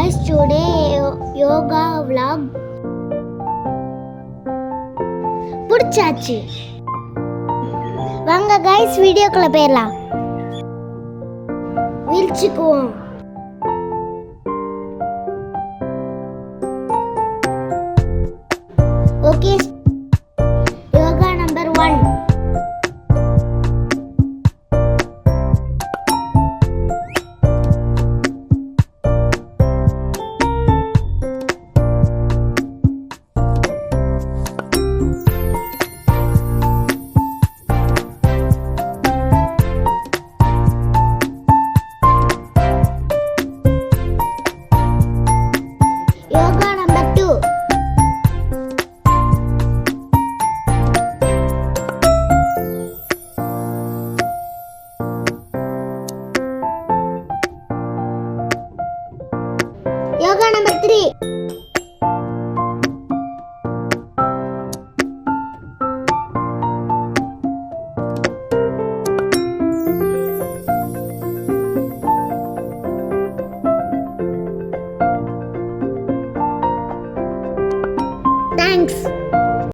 guys, today yoga vlog புடிச்சாச்சு. வாங்க guys, வீடியோக்குள்ள போயிடலாம். வீழ்ச்சிக்குவோம். Okay, yoga number 1. Yoga number 2. Yoga number 3. Thanks.